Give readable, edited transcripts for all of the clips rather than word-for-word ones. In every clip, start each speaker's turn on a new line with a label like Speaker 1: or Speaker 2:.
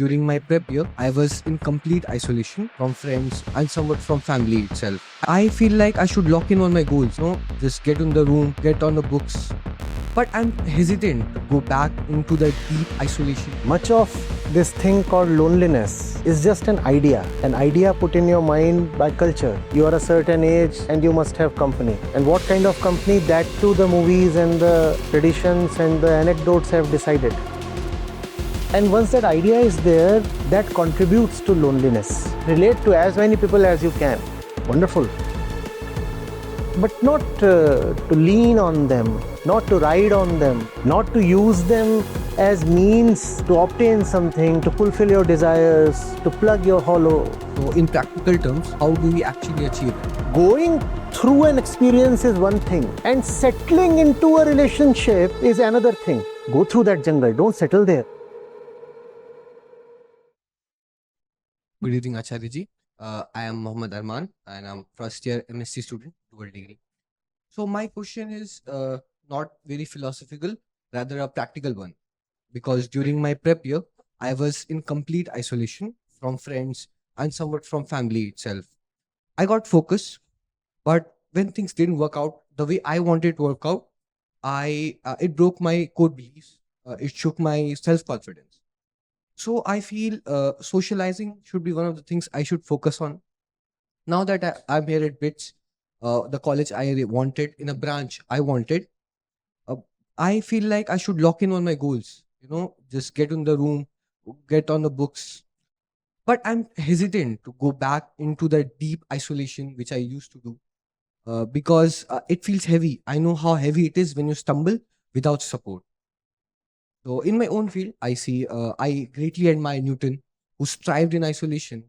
Speaker 1: during my prep year, I was in complete isolation from friends and somewhat from family itself. I feel like I should lock in on my goals, just get in the room, get on the books. But I'm hesitant to go back into that deep isolation.
Speaker 2: Much of this thing called loneliness is just an idea put in your mind by culture. You are a certain age and you must have company. And what kind of company? That too the movies and the traditions and the anecdotes have decided. And once that idea is there, that contributes to loneliness. Relate to as many people as you can. Wonderful. But not to lean on them, not to ride on them, not to use them as means to obtain something, to fulfill your desires, to plug your hollow.
Speaker 1: So, in practical terms, how do we actually achieve it?
Speaker 2: Going through an experience is one thing, and settling into a relationship is another thing. Go through that jungle, don't settle there.
Speaker 1: Good evening, Acharya Ji. I am Mohammad Arman and I'm first year MSc student, dual degree. So my question is not very philosophical, rather a practical one. Because during my prep year, I was in complete isolation from friends and somewhat from family itself. I got focused, but when things didn't work out the way I wanted to work out, it broke my core beliefs. It shook my self-confidence. So I feel socializing should be one of the things I should focus on. Now that I'm here at BITS, the college I wanted, in a branch I wanted, uh, I feel like I should lock in on my goals. Just get in the room, get on the books. But I'm hesitant to go back into that deep isolation which I used to do because it feels heavy. I know how heavy it is when you stumble without support. So, in my own field, I greatly admire Newton, who strived in isolation.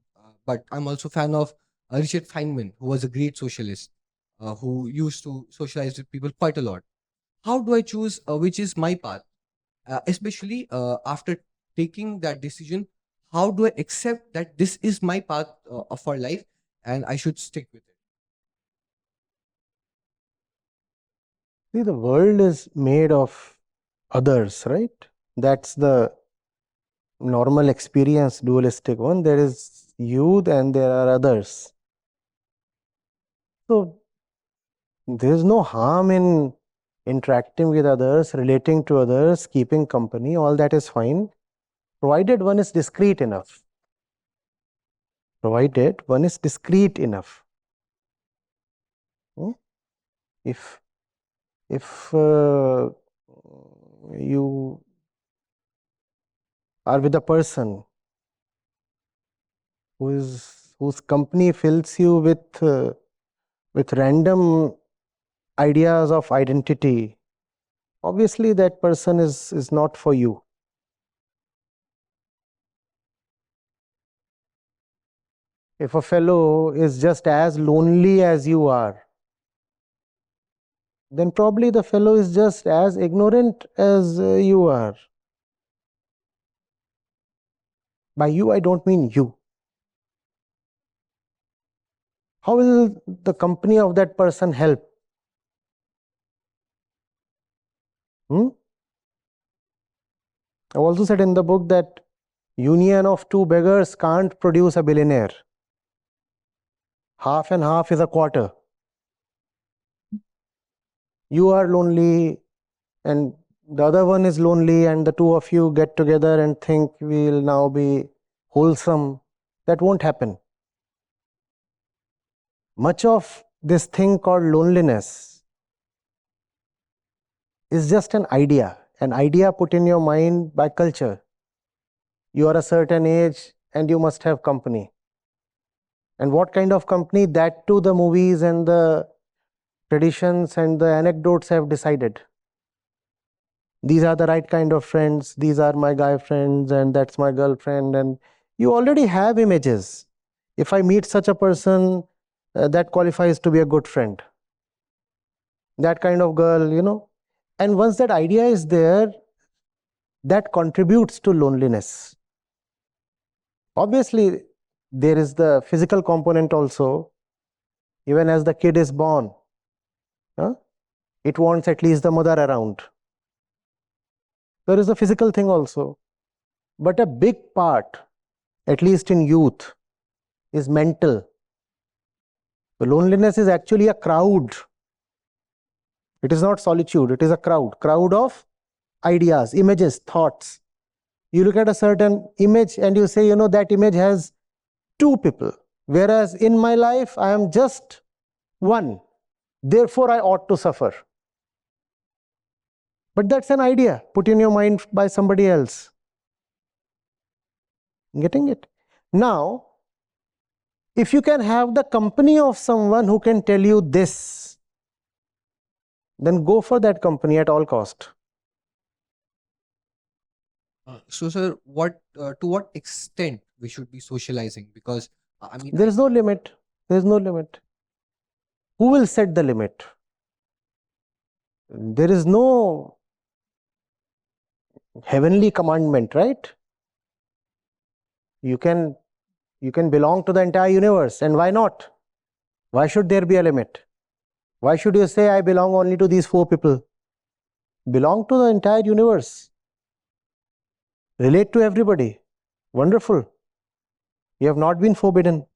Speaker 1: But I'm also a fan of Richard Feynman, who was a great socialist, who used to socialize with people quite a lot. How do I choose which is my path? Especially after taking that decision, how do I accept that this is my path of our life and I should stick with it?
Speaker 2: See, the world is made of others, right? That's the normal experience, dualistic one. There is you and there are others. So there is no harm in interacting with others, relating to others, keeping company. All that is fine, provided one is discreet enough. Provided one is discreet enough. If you are with a person whose company fills you with random ideas of identity, obviously that person is not for you. If a fellow is just as lonely as you are, then probably the fellow is just as ignorant as you are. By you, I don't mean you. How will the company of that person help? I've also said in the book that union of two beggars can't produce a billionaire. Half and half is a quarter. You are lonely and the other one is lonely, and the two of you get together and think we'll now be wholesome. That won't happen. Much of this thing called loneliness is just an idea put in your mind by culture. You are a certain age and you must have company. And what kind of company? That too the movies and the traditions and the anecdotes have decided. These are the right kind of friends, these are my guy friends, and that's my girlfriend, and you already have images. If I meet such a person, that qualifies to be a good friend. That kind of girl. And once that idea is there, that contributes to loneliness. Obviously, there is the physical component also. Even as the kid is born, it wants at least the mother around. There is a physical thing also. But a big part, at least in youth, is mental. The loneliness is actually a crowd. It is not solitude, it is a crowd of ideas, images, thoughts. You look at a certain image and you say, that image has two people, whereas in my life I am just one. Therefore, I ought to suffer. But that's an idea put in your mind by somebody else. Getting it? Now, if you can have the company of someone who can tell you this, then go for that company at all cost.
Speaker 1: So, sir, to what extent we should be socializing? Because I mean,
Speaker 2: There is no limit. There is no limit. Who will set the limit? There is no heavenly commandment, right? You can belong to the entire universe, and why not? Why should there be a limit? Why should you say I belong only to these 4 people? Belong to the entire universe. Relate to everybody. Wonderful. You have not been forbidden.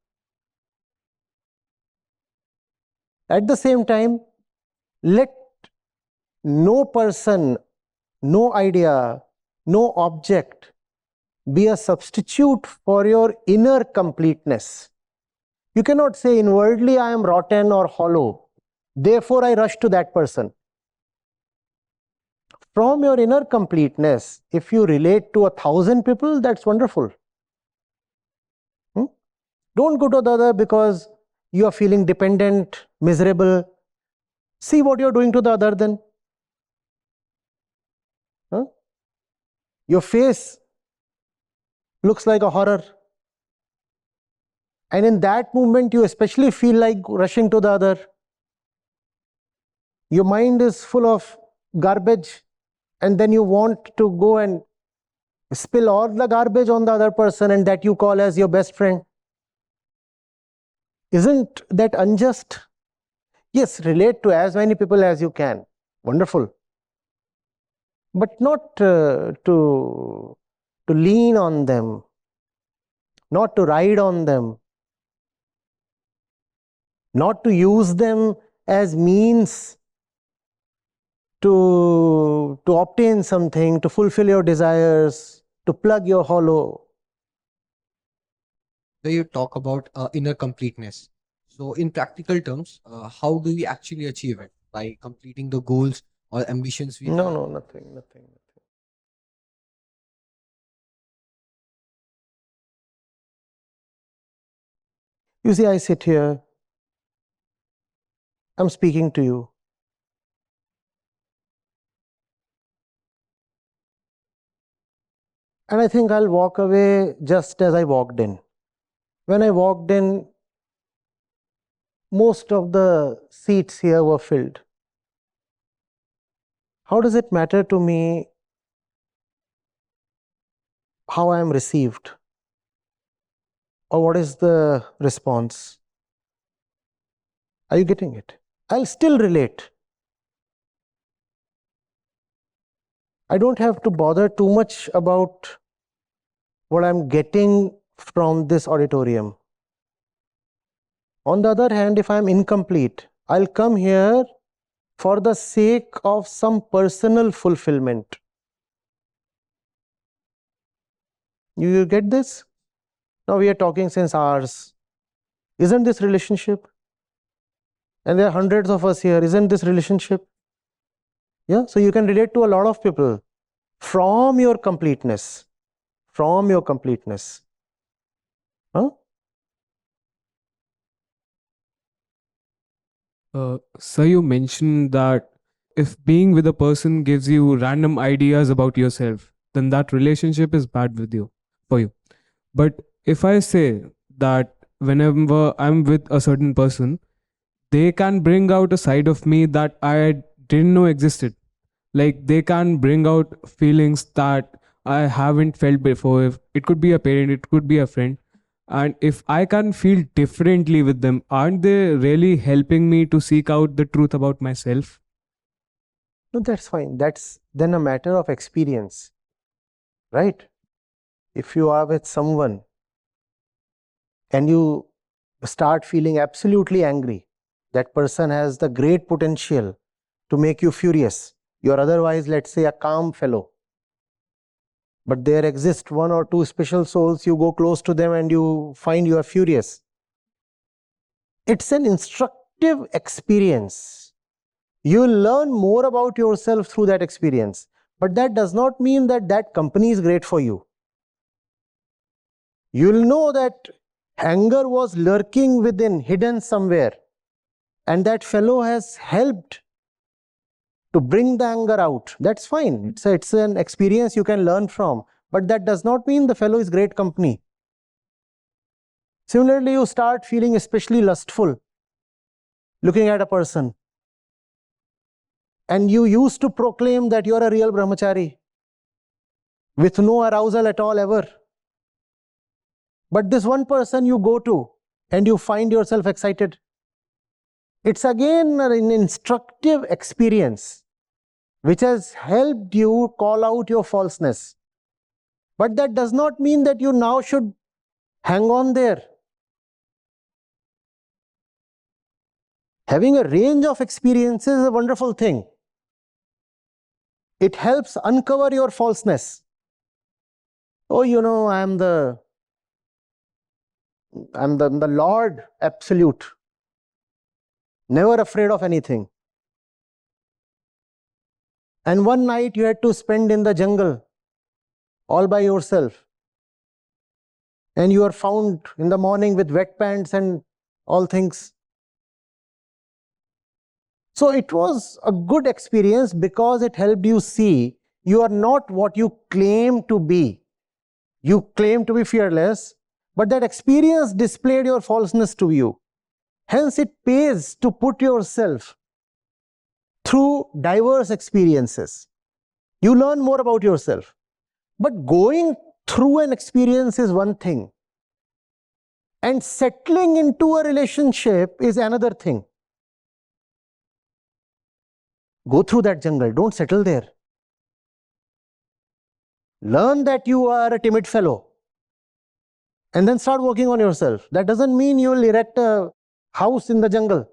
Speaker 2: At the same time, let no person, no idea, no object be a substitute for your inner completeness. You cannot say inwardly I am rotten or hollow, therefore I rush to that person. From your inner completeness, if you relate to 1,000 people, that's wonderful. Don't go to the other because you are feeling dependent, miserable. See what you're doing to the other then. Your face looks like a horror. And in that moment, you especially feel like rushing to the other. Your mind is full of garbage, and then you want to go and spill all the garbage on the other person, and that you call as your best friend. Isn't that unjust? Yes, relate to as many people as you can. Wonderful. But not to lean on them, not to ride on them, not to use them as means to obtain something, to fulfill your desires, to plug your hollow.
Speaker 1: where you talk about inner completeness. So, in practical terms, how do we actually achieve it? By completing the goals or ambitions we have?
Speaker 2: No, nothing. You see, I sit here, I'm speaking to you. And I think I'll walk away just as I walked in. When I walked in, most of the seats here were filled. How does it matter to me how I am received? Or what is the response? Are you getting it? I'll still relate. I don't have to bother too much about what I'm getting from this auditorium. On the other hand, if I'm incomplete, I'll come here for the sake of some personal fulfillment. You get this? Now we are talking since hours. Isn't this relationship? And there are hundreds of us here. Isn't this relationship? Yeah, so you can relate to a lot of people from your completeness. From your completeness. Huh?
Speaker 3: So you mentioned that if being with a person gives you random ideas about yourself, then that relationship is bad with you, for you. But if I say that whenever I'm with a certain person, they can bring out a side of me that I didn't know existed. Like they can bring out feelings that I haven't felt before. If it could be a parent, it could be a friend. And if I can feel differently with them, aren't they really helping me to seek out the truth about myself?
Speaker 2: No, that's fine. That's then a matter of experience. Right? if you are with someone and you start feeling absolutely angry, that person has the great potential to make you furious. You are otherwise, let's say, a calm fellow. But there exist one or two special souls, you go close to them and you find you are furious. It's an instructive experience. You will learn more about yourself through that experience. But that does not mean that that company is great for you. You will know that anger was lurking within, hidden somewhere. And that fellow has helped to bring the anger out. That's fine. It's an experience you can learn from. But that does not mean the fellow is great company. Similarly, you start feeling especially lustful looking at a person. And you used to proclaim that you're a real brahmachari with no arousal at all ever. But this one person you go to and you find yourself excited. It's again an instructive experience which has helped you call out your falseness. But that does not mean that you now should hang on there. Having a range of experiences is a wonderful thing. It helps uncover your falseness. Oh, you know, I'm the Lord Absolute. Never afraid of anything. And one night you had to spend in the jungle all by yourself. And you are found in the morning with wet pants and all things. So it was a good experience because it helped you see you are not what you claim to be. You claim to be fearless, but that experience displayed your falseness to you. Hence, it pays to put yourself through diverse experiences. You learn more about yourself. But going through an experience is one thing, and settling into a relationship is another thing. Go through that jungle, don't settle there. Learn that you are a timid fellow and then start working on yourself. That doesn't mean you will erect a house in the jungle.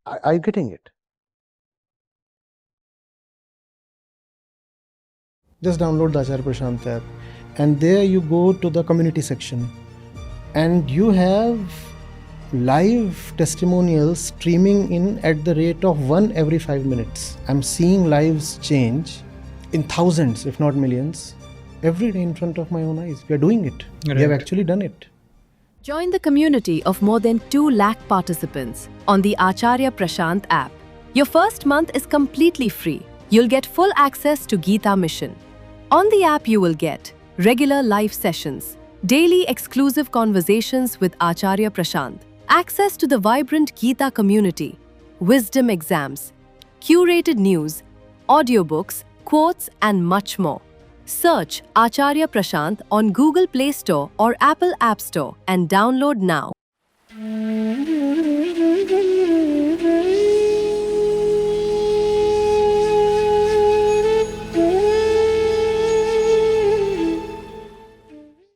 Speaker 2: Are you getting it? Just download the Acharya Prashant app and there you go to the community section and you have live testimonials streaming in at the rate of 1 every 5 minutes. I'm seeing lives change in thousands, if not millions, every day in front of my own eyes. We are doing it.
Speaker 3: Right.
Speaker 2: We have actually done it.
Speaker 4: Join the community of more than 2 lakh participants on the Acharya Prashant app. Your first month is completely free. You'll get full access to Gita Mission. On the app, you will get regular live sessions, daily exclusive conversations with Acharya Prashant, access to the vibrant Gita community, wisdom exams, curated news, audiobooks, quotes, and much more. Search Acharya Prashant on Google Play Store or Apple App Store and download now.